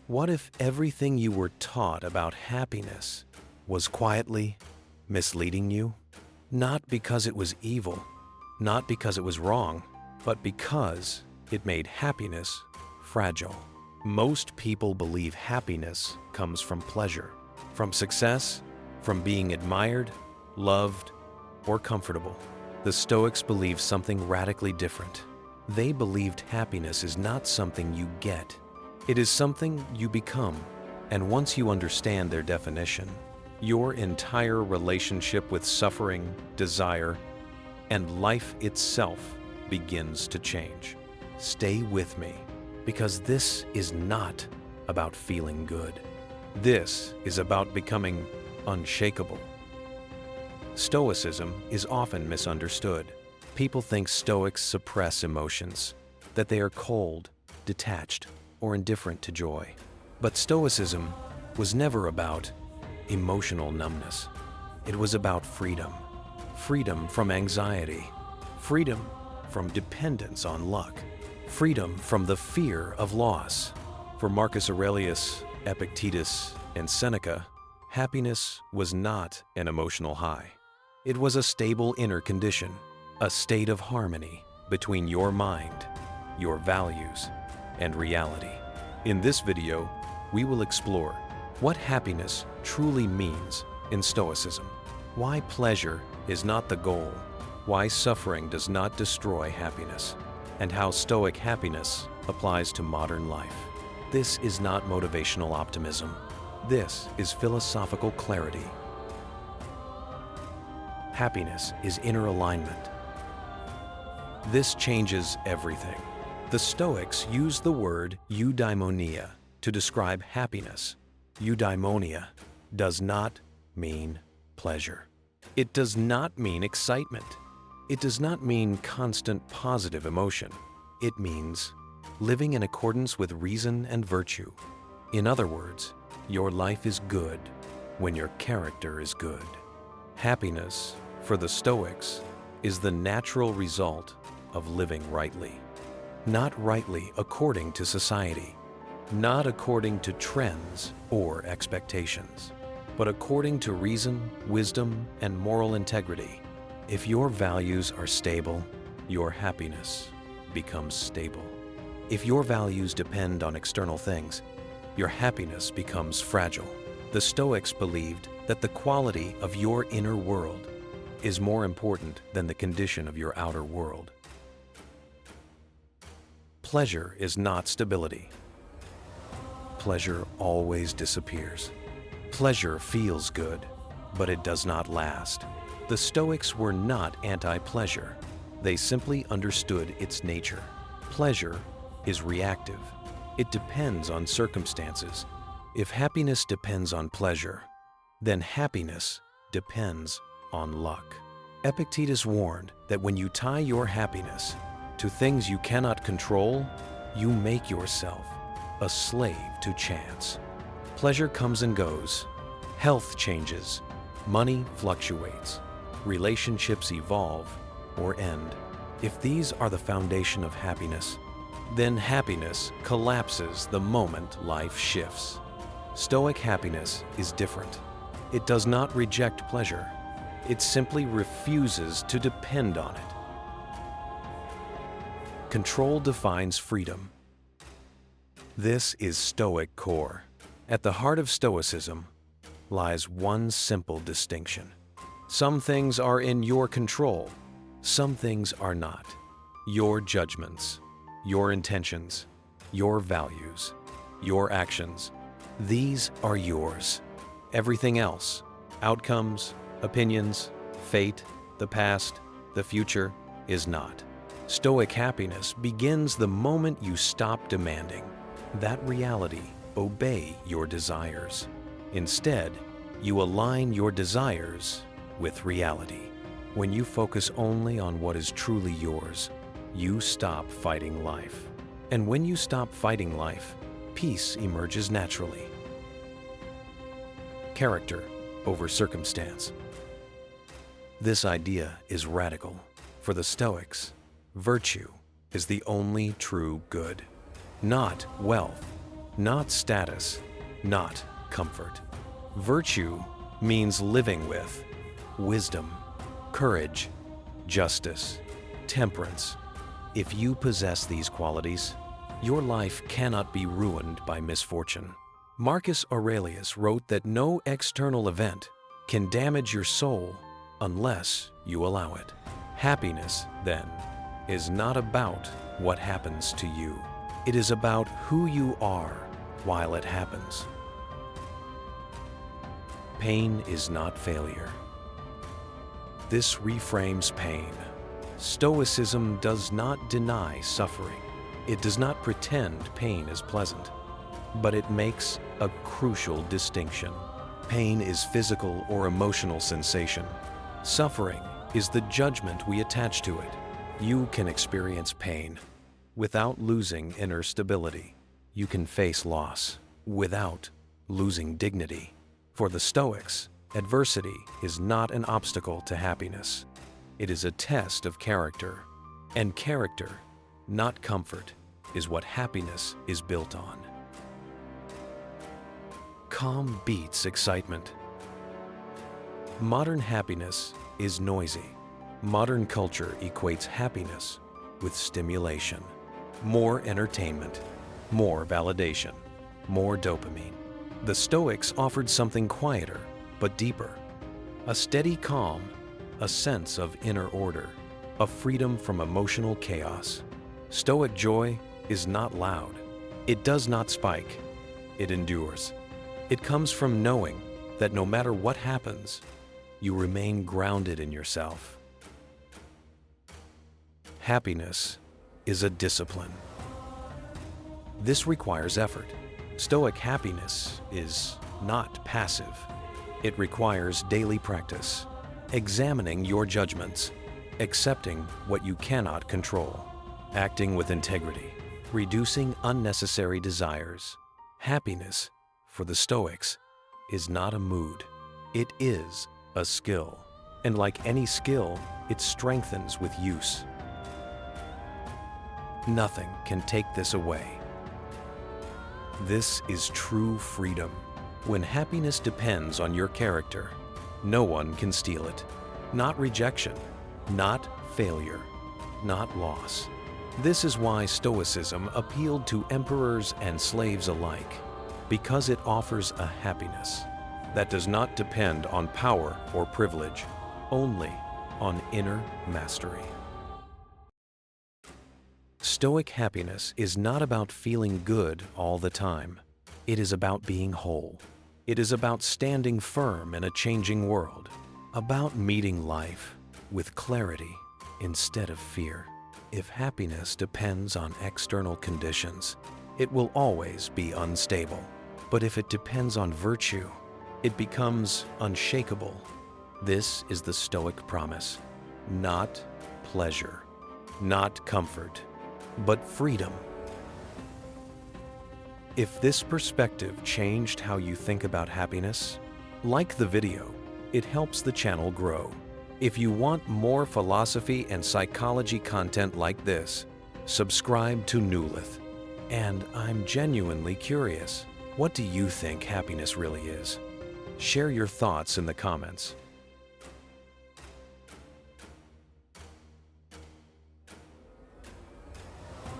What if everything you were taught about happiness was quietly misleading you? Not because it was evil, not because it was wrong, but because it made happiness fragile. Most people believe happiness comes from pleasure, from success, from being admired, loved, or comfortable. The Stoics believed something radically different. They believed happiness is not something you get. It is something you become, and once you understand their definition, your entire relationship with suffering, desire, and life itself begins to change. Stay with me, because this is not about feeling good. This is about becoming unshakable. Stoicism is often misunderstood. People think Stoics suppress emotions, that they are cold, detached, or indifferent to joy. But Stoicism was never about emotional numbness. It was about freedom. Freedom from anxiety. Freedom from dependence on luck. Freedom from the fear of loss. For Marcus Aurelius, Epictetus, and Seneca, happiness was not an emotional high. It was a stable inner condition, a state of harmony between your mind, your values, and reality. In this video, we will explore what happiness truly means in Stoicism, why pleasure is not the goal, why suffering does not destroy happiness, and how Stoic happiness applies to modern life. This is not motivational optimism. This is philosophical clarity. Happiness is inner alignment. This changes everything. The Stoics use the word eudaimonia to describe happiness. Eudaimonia does not mean pleasure. It does not mean excitement. It does not mean constant positive emotion. It means living in accordance with reason and virtue. In other words, your life is good when your character is good. Happiness, for the Stoics, is the natural result of living rightly. Not rightly according to society, not according to trends or expectations, but according to reason, wisdom, and moral integrity. If your values are stable, your happiness becomes stable. If your values depend on external things, your happiness becomes fragile. The Stoics believed that the quality of your inner world is more important than the condition of your outer world. Pleasure is not stability. Pleasure always disappears. Pleasure feels good, but it does not last. The Stoics were not anti-pleasure. They simply understood its nature. Pleasure is reactive. It depends on circumstances. If happiness depends on pleasure, then happiness depends on luck. Epictetus warned that when you tie your happiness to things you cannot control, you make yourself a slave to chance. Pleasure comes and goes. Health changes. Money fluctuates. Relationships evolve or end. If these are the foundation of happiness, then happiness collapses the moment life shifts. Stoic happiness is different. It does not reject pleasure. It simply refuses to depend on it. Control defines freedom. This is Stoic core. At the heart of Stoicism lies one simple distinction. Some things are in your control. Some things are not. Your judgments, your intentions, your values, your actions, these are yours. Everything else, outcomes, opinions, fate, the past, the future, is not. Stoic happiness begins the moment you stop demanding that reality obey your desires. Instead, you align your desires with reality. When you focus only on what is truly yours, you stop fighting life. And when you stop fighting life, peace emerges naturally. Character over circumstance. This idea is radical. For the Stoics, virtue is the only true good. Not wealth, not status, not comfort. Virtue means living with wisdom, courage, justice, temperance. If you possess these qualities, your life cannot be ruined by misfortune. Marcus Aurelius wrote that no external event can damage your soul unless you allow it. Happiness, then, is not about what happens to you. It is about who you are while it happens. Pain is not failure. This reframes pain. Stoicism does not deny suffering. It does not pretend pain is pleasant, but it makes a crucial distinction. Pain is physical or emotional sensation. Suffering is the judgment we attach to it. You can experience pain without losing inner stability. You can face loss without losing dignity. For the Stoics, adversity is not an obstacle to happiness. It is a test of character, and character, not comfort, is what happiness is built on. Calm beats excitement. Modern happiness is noisy. Modern culture equates happiness with stimulation. More entertainment, more validation, more dopamine. The Stoics offered something quieter but deeper. A steady calm, a sense of inner order, a freedom from emotional chaos. Stoic joy is not loud. It does not spike. It endures. It comes from knowing that no matter what happens, you remain grounded in yourself. Happiness is a discipline. This requires effort. Stoic happiness is not passive. It requires daily practice, examining your judgments, accepting what you cannot control, acting with integrity, reducing unnecessary desires. Happiness, for the Stoics, is not a mood. It is a skill. And like any skill, it strengthens with use. Nothing can take this away. This is true freedom. When happiness depends on your character, no one can steal it. Not rejection, not failure, not loss. This is why Stoicism appealed to emperors and slaves alike, because it offers a happiness that does not depend on power or privilege, only on inner mastery. Stoic happiness is not about feeling good all the time. It is about being whole. It is about standing firm in a changing world, about meeting life with clarity instead of fear. If happiness depends on external conditions, it will always be unstable. But if it depends on virtue, it becomes unshakable. This is the Stoic promise. Not pleasure, not comfort, but freedom. If this perspective changed how you think about happiness, like the video. It helps the channel grow. If you want more philosophy and psychology content like this, subscribe to Newlith. And I'm genuinely curious, what do you think happiness really is? Share your thoughts in the comments.